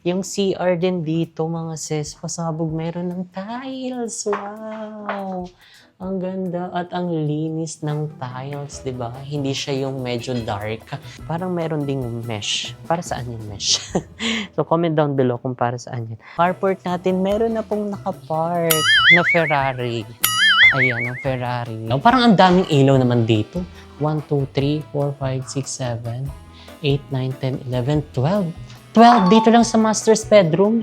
Yung CR din dito, mga sis, pasabog meron ng tiles. Wow! Ang ganda at ang linis ng tiles, 'di ba? Hindi siya yung medyo dark. Parang meron ding mesh. Para saan yung mesh? So, comment down below kung para saan yun. Carport natin, meron na pong nakapark na Ferrari. Ayan, ang Ferrari. Oh, parang ang daming ilaw naman dito. 1, 2, 3, 4, 5, 6, 7, 8, 9, 10, 11, 12. 12 dito lang sa master's bedroom.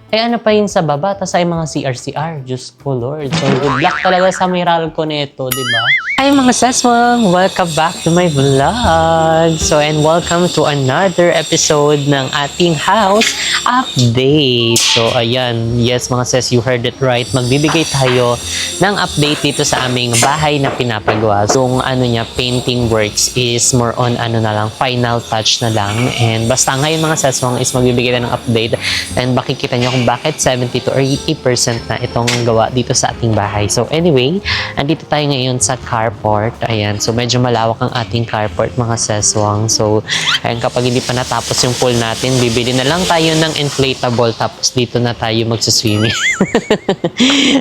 Eh ano pa yun sa baba, tas ay mga CR-CR. Diyos ko Lord. So good luck talaga sa Meralco nito, di ba? Hi mga seswang! Welcome back to my vlog! So and welcome to another episode ng ating house update. So ayan, yes mga ses, you heard it right. Magbibigay tayo ng update dito sa aming bahay na pinapagawa. So yung ano niya, painting works is more on ano na lang, final touch na lang. And basta ngayon mga seswang is magbibigay tayo ng update. And makikita nyo kung bakit 70 to 80% na itong gawa dito sa ating bahay. So anyway, andito tayo ngayon sa carport. Ayan, so medyo malawak ang ating carport mga seswang. So ayan, kapag hindi pa natapos yung pool natin, bibili na lang tayo ng inflatable tapos dito na tayo magsaswimming.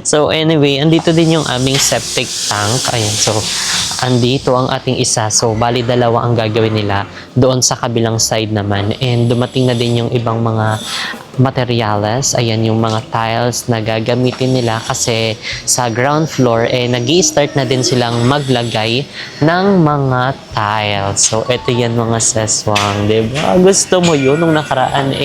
So anyway, andito din yung aming septic tank. Ayan, so andito ang ating isa. So bali dalawa ang gagawin nila doon sa kabilang side naman. And dumating na din yung ibang mga materials. Ayan yung mga tiles na gagamitin nila kasi sa ground floor nag-i-start na din silang maglagay ng mga tiles. So ito yan mga seswang, diba? Gusto mo yun nung nakaraan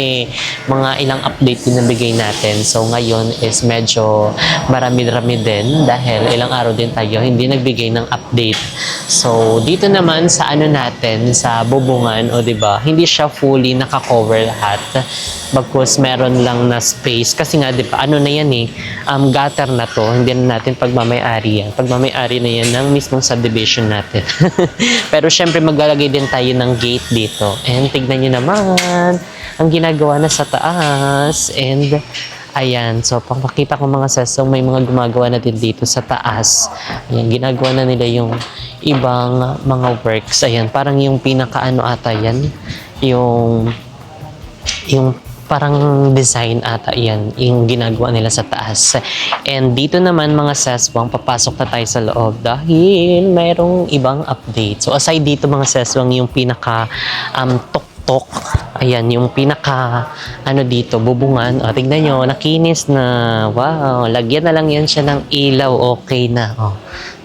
mga ilang update din nabigay natin. So ngayon is medyo marami-rami din dahil ilang araw din tayo hindi nagbigay ng update. So dito naman sa ano natin sa bubungan, o diba, hindi siya fully naka-cover lahat. Bagkus meron lang na space kasi nga 'di ba ano na yan gutter na to, hindi na natin pagmamay-ari yan. Pagmamay-ari na yan ng mismong subdivision natin. Pero syempre maglalagay din tayo ng gate dito. And tignan niyo naman ang ginagawa na sa taas. And ayan, so pakita ko mga sesong may mga gumagawa na din dito sa taas. Ayan, ginagawa na nila yung ibang mga works. Ayan, parang yung pinakaano ata yan, yung parang design ata yan, yung ginagawa nila sa taas. And dito naman mga seswang, papasok na tayo sa loob dahil mayroong ibang update. So aside dito mga seswang, yung pinaka tok-tok, ayan, yung pinaka ano dito, bubungan. O, tignan nyo, nakinis na. Wow, lagyan na lang yan siya ng ilaw, okay na. O,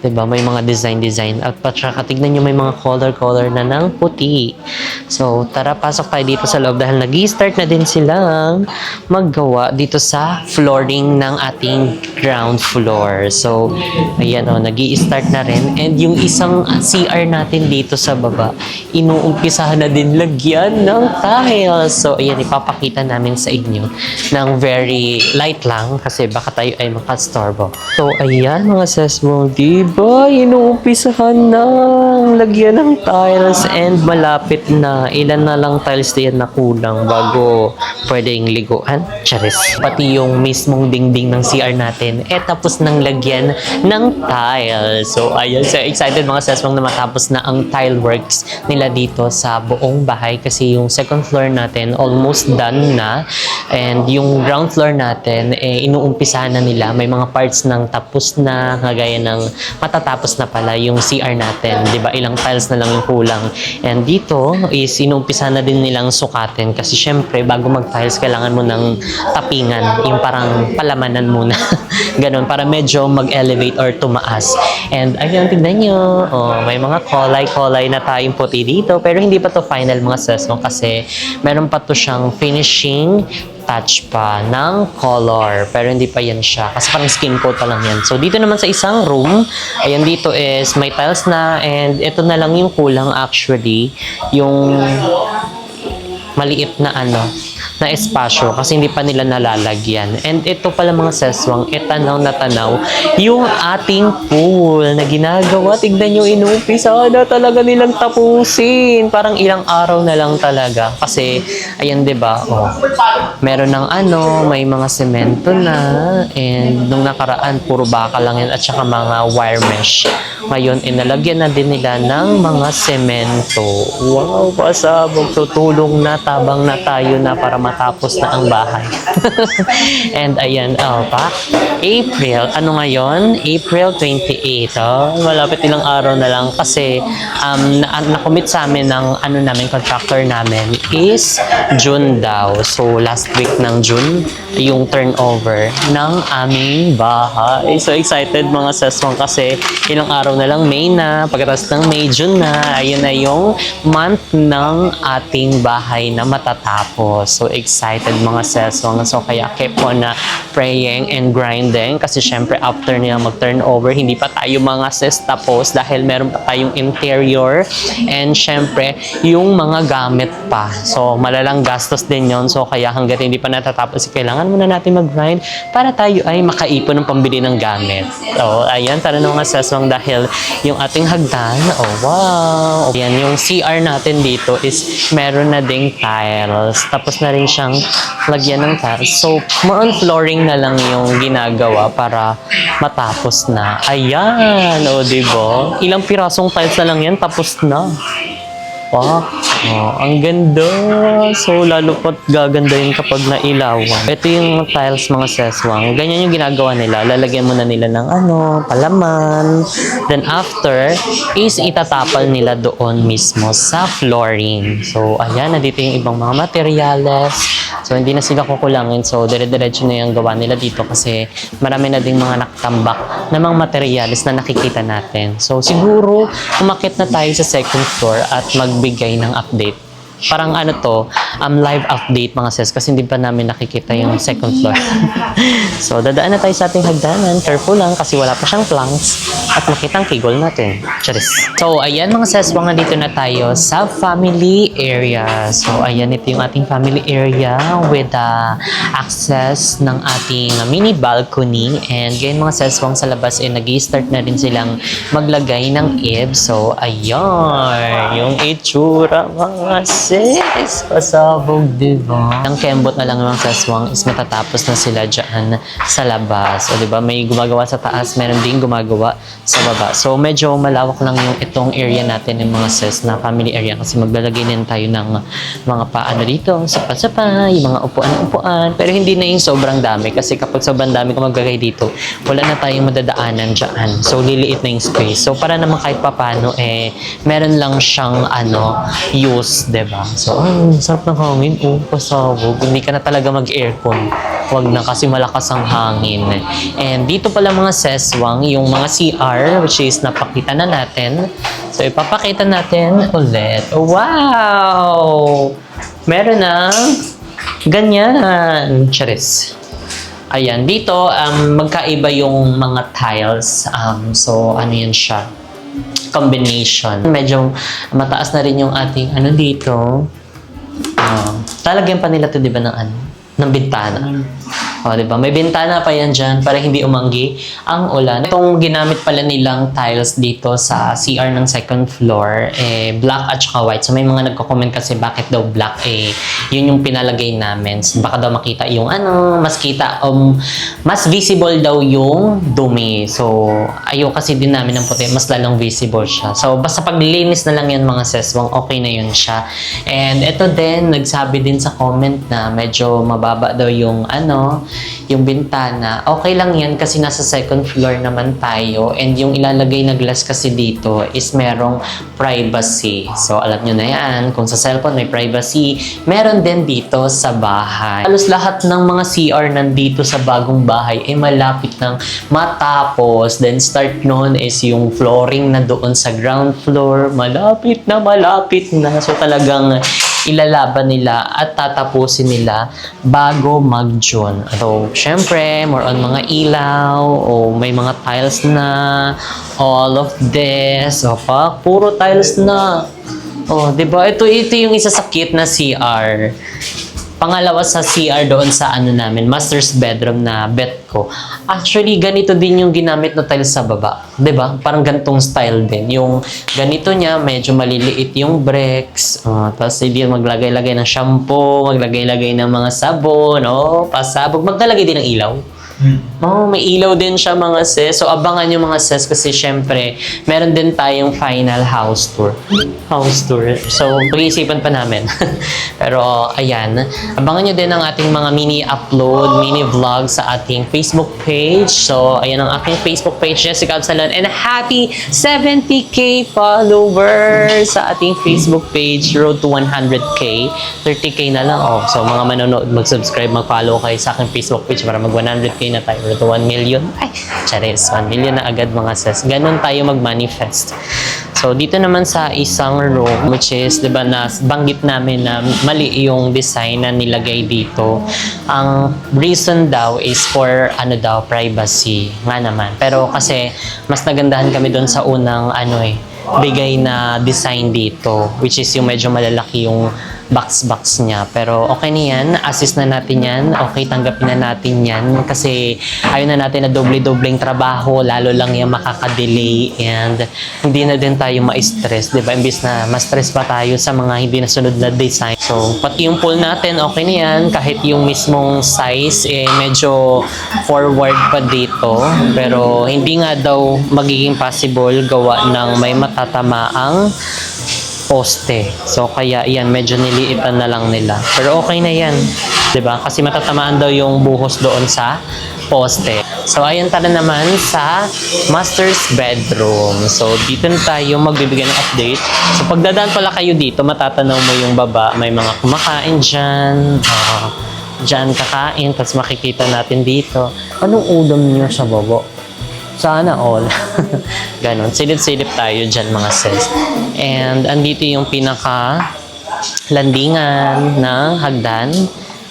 diba, may mga design at patsaka tignan nyo may mga color na ng puti. So tara, pasok tayo dito sa loob dahil nag-i-start na din silang maggawa dito sa flooring ng ating ground floor. So ayan o, nag-i-start na rin. And yung isang CR natin dito sa baba, inuumpisahan na din lagyan ng tiles. So ayan, ipapakita namin sa inyo ng very light lang kasi baka tayo ay makastorbo. So ayan mga seswang, diba, inuumpisahan na lagyan ng tiles and malapit na. Ilan na lang tiles diyan na kulang bago pwedeng liguan. Charis. Pati yung mismong dingding ng CR natin tapos nang lagyan ng tiles. So ayun, so excited mga seswang na matapos na ang tile works nila dito sa buong bahay kasi yung second floor natin almost done na. And yung ground floor natin inuumpisahan na nila. May mga parts ng tapos na, kagaya ng matatapos na pala yung CR natin. 'Di ba? Ilang tiles na lang yung kulang. And dito is inuumpisahan na din nilang sukatin kasi syempre bago mag-tiles kailangan mo ng tapingan, yung parang palamanan muna. Ganon, para medyo mag-elevate or tumaas. And ayun, tignan nyo, may mga kulay na tayong puti dito pero hindi pa to final mga sesong kasi meron pa to siyang finishing touch pa ng color pero hindi pa yan siya kasi parang skin coat pa lang yan. So dito naman sa isang room, ayan, dito is may tiles na and ito na lang yung kulang actually, yung maliit na na espasyo kasi hindi pa nila nalalagyan. And ito pala mga seswang, tanaw na tanaw yung ating pool na ginagawa. Tignan nyo, inumpisa na talaga nilang tapusin. Parang ilang araw na lang talaga. Kasi, ayan, diba, meron ng may mga semento na. And nung nakaraan, puro baka lang yan at saka mga wire mesh. Ngayon, inalagyan na din nila ng mga semento. Wow, pasabog. Tutulong na, tabang na tayo na para matapos na ang bahay. And ayan, April. Ano ngayon? April 28. Malapit ilang araw na lang kasi na-commit sa amin ng contractor namin is June daw. So, last week ng June, yung turnover ng aming bahay. So, excited mga seswang kasi ilang araw na lang May na. Pagkatapos ng May, June na. Ayun na yung month ng ating bahay na matatapos. So, excited mga seswang. So, kaya keep on na praying and grinding kasi syempre after niya mag-turnover, hindi pa tayo mga ses tapos dahil meron pa tayong interior and syempre yung mga gamit pa. So, malalang gastos din yon. So, kaya hanggat hindi pa natatapos, kailangan muna natin mag-grind para tayo ay makaipon ng pambili ng gamit. So, ayan, tara na mga seswang dahil yung ating hagdan, oh wow! Ayan, yung CR natin dito is meron na ding tiles. Tapos na rin siyang lagyan ng tiles. So, more on flooring na lang yung ginagawa para matapos na. Ayan, o diba? Ilang pirasong tiles na lang yan, tapos na. Wow, ang ganda. So, lalo pa't gaganda yun kapag nailawan. Ito yung tiles mga seswang. Ganyan yung ginagawa nila. Lalagyan muna nila ng palaman. Then after, is itatapal nila doon mismo sa flooring. So, ayan, nandito yung ibang mga materyales. So, hindi na sila kukulangin. So, dire-diretso na yung gawa nila dito kasi marami na ding mga nakatambak na mga materyales na nakikita natin. So, siguro, umakit na tayo sa second floor at magbigay ng update. Parang live update mga sis kasi hindi pa namin nakikita yung second floor. So, dadaan na tayo sa ating hagdanan. Careful lang kasi wala pa siyang planks at makitang kigol natin. Charis. So, ayan mga sis, nandito na tayo sa family area. So, ayan, ito yung ating family area with access ng ating mini balcony. And ganyan mga sis, sa labas nag-i-start na rin silang maglagay ng ib. So, ayan, yung itsura mga sis. Pasabog, diba? Ang kembot na lang ng seswang is matatapos na sila dyan sa labas. O diba, may gumagawa sa taas, meron din gumagawa sa baba. So, medyo malawak lang yung itong area natin ng mga ses na family area kasi maglalagay din tayo ng mga paano dito, sapa-sapa, yung mga upuan-upuan. Pero hindi na yung sobrang dami kasi kapag sobrang dami ka maglagay dito, wala na tayong madadaanan dyan. So, liliit na yung space. So, para naman kahit papano, meron lang siyang use, diba? So, sarap ng hangin. Pasabog. Hindi ka na talaga mag-aircon. Huwag na kasi malakas ang hangin. And dito pala mga seswang, yung mga CR, which is napakita na natin. So, ipapakita natin ulit. Wow! Meron na ganyan. Charis. Ayan. Dito, magkaiba yung mga tiles. So, ano yan siya? Combination. Medyo mataas na rin yung ating dito. Talagyan pa nila to, di ba, ng bintana. O, diba? May bintana pa yan dyan para hindi umanggi ang ulan. Itong ginamit pala nilang tiles dito sa CR ng second floor, black at saka white. So, may mga nagko-comment kasi bakit daw black, yun yung pinalagay namin. So, baka daw makita yung mas visible daw yung dumi. So, ayaw kasi din namin ng puti, mas lalong visible siya. So, basta paglinis na lang yan mga seswang, okay na yun siya. And ito din, nagsabi din sa comment na medyo mababa daw yung yung bintana. Okay lang yan kasi nasa second floor naman tayo and yung ilalagay na glass kasi dito is merong privacy. So, alam nyo na yan. Kung sa cellphone may privacy, meron din dito sa bahay. Halos lahat ng mga CR nandito sa bagong bahay ay malapit ng matapos. Then, start nun is yung flooring na doon sa ground floor. Malapit na. So, talagang ilalaban nila at tatapusin nila bago mag-June. So, syempre, more on mga ilaw, o may mga tiles na, all of this, puro tiles na. Diba? Ito yung isa sa cute na CR. Pangalawa sa CR doon sa namin, master's bedroom na bet ko. Actually, ganito din yung ginamit na tiles sa baba. 'Di ba? Parang gantong style din. Yung ganito niya, medyo maliliit yung bricks. Tapos hindi maglagay-lagay ng shampoo, maglagay-lagay ng mga sabon, pasabog. Maglalagay din ng ilaw. Oh, may ilaw din siya mga sis. So, abangan yung mga sis kasi syempre, meron din tayong final house tour. House tour. So, pag-iisipan pa namin. Pero, ayan. Abangan nyo din ang ating mga mini-upload, mini-vlog sa ating Facebook page. So, ayan ang aking Facebook page, Jessica Absalon. And happy 70K followers sa ating Facebook page. Road to 100K. 30K na lang. Oh, so, mga manonood, mag-subscribe, mag-follow kayo sa aking Facebook page para mag-100K na tayo. Road to 1 million. Ay, charis. 1 million na agad mga sis. Ganon tayo mag-manifest. So, dito naman sa isang room, which is, di ba, banggit namin na mali yung design na nilagay dito. Ang reason daw is for, privacy. Nga naman. Pero kasi, mas nagandahan kami doon sa unang, bigay na design dito. Which is yung medyo malalaki yung box niya. Pero okay na yan. Assist na natin yan. Okay, tanggapin na natin yan. Kasi ayaw na natin na doble-dobleng trabaho. Lalo lang yan makaka-delay. And hindi na din tayo ma-stress. Diba? Imbis na ma-stress pa tayo sa mga hindi nasunod na design. So, pati yung pool natin, okay na yan. Kahit yung mismong size, medyo forward pa dito. Pero hindi nga daw magiging possible gawa ng may matatamaang poste. So, kaya yan, medyo niliitan na lang nila. Pero okay na yan. 'Di ba? Kasi matatamaan daw yung buhos doon sa poste. So, ayun tara naman sa master's bedroom. So, dito na tayo magbibigay ng update. So, pagdadaan pala kayo dito, matatanaw mo yung baba. May mga kumakain dyan. Dyan kakain. Tapos makikita natin dito. Anong ulam niyo sa baba? Sana all. Ganon. Silip-silip tayo dyan mga sis. And andito yung pinaka landingan ng hagdan.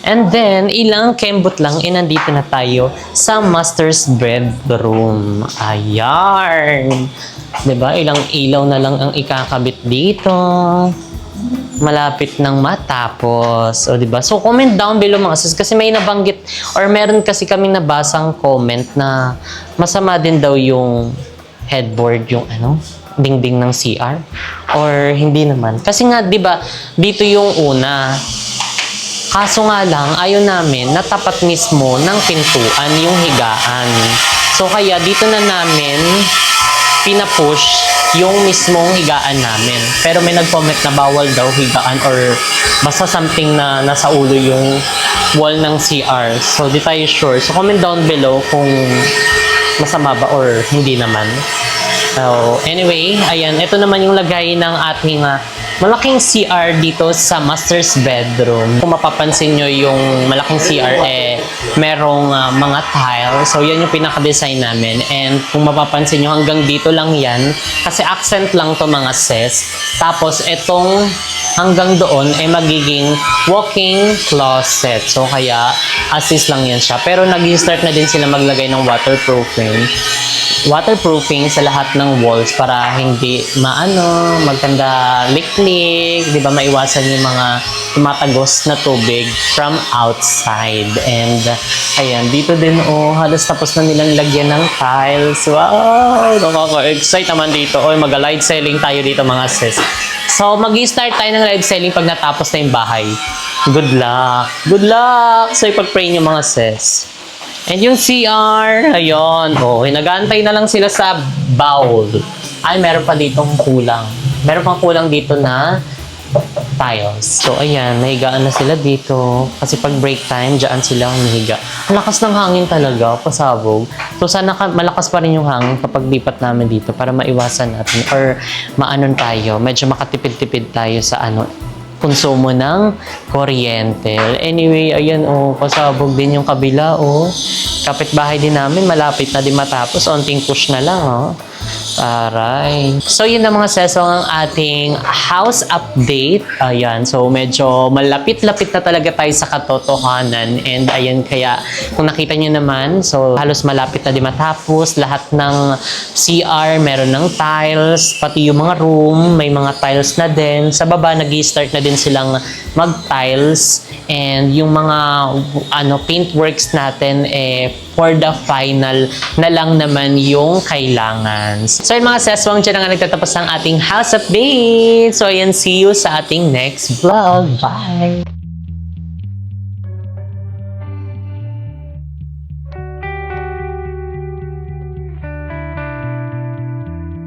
And then, ilang kembot lang, nandito na tayo sa master's bedroom. Ayan. Diba? Ilang ilaw na lang ang ikakabit dito. Malapit nang matapos. O, diba? So, comment down below mga sis. Kasi may nabanggit or meron kasi kaming nabasang comment na masama din daw yung headboard, yung dingding ng CR. Or hindi naman. Kasi nga, diba, dito yung una. Kaso nga lang, ayaw namin na tapat mismo ng pintuan yung higaan. So, kaya dito na namin pinapush yung mismong higaan namin. Pero may nag-comment na bawal daw higaan or basta something na nasa ulo yung wall ng CR. So, di tayo sure. So, comment down below kung masama ba or hindi naman. So, anyway, ayan. Ito naman yung lagay ng ating malaking CR dito sa master's bedroom. Kung mapapansin nyo yung malaking CR, merong mga tile. So, yan yung pinaka-design namin. And kung mapapansin nyo, hanggang dito lang yan. Kasi accent lang to mga sis. Tapos, itong hanggang doon magiging walking closet. So, kaya assist lang yan siya. Pero nag-start na din sila maglagay ng waterproofing sa lahat ng walls para hindi magkanda liklik, di ba, maiwasan yung mga tumatagos na tubig from outside. And ayan, dito din halos tapos na nilang lagyan ng tiles. Wow! Nakaka-excite naman dito. Mag-live selling tayo dito mga sis. So, mag-start tayo ng live selling pag natapos na yung bahay. Good luck! Good luck! So, ipag-pray nyo mga sis. And yung CR, ayun. Nag-aantay na lang sila sa bowl. Ay, meron pa ditong kulang. Meron pang kulang dito na tiles. So, ayan. Nahigaan na sila dito. Kasi pag break time, dyan sila humihiga. Ang lakas ng hangin talaga, pasabog. So, sana malakas pa rin yung hangin kapag lipat namin dito para maiwasan natin. Or tayo. Medyo makatipid-tipid tayo sa konsumo ng kuryente. Anyway, ayan pasabog din yung kabila Kapitbahay din namin, malapit na din matapos. Onting push na lang Aray. So, yun na mga seso ang ating house update. Ayan. So, medyo malapit-lapit na talaga tayo sa katotohanan. And ayan, kaya kung nakita nyo naman, so halos malapit na din matapos. Lahat ng CR, meron ng tiles. Pati yung mga room, may mga tiles na din. Sa baba, nag-i-start na din silang mag-tiles. And yung mga paintworks natin, for the final na lang naman yung kailangan. So, yung mga seswang dyan nga nagtatapos ng ating house update. So, ayan, see you sa ating next vlog. Bye!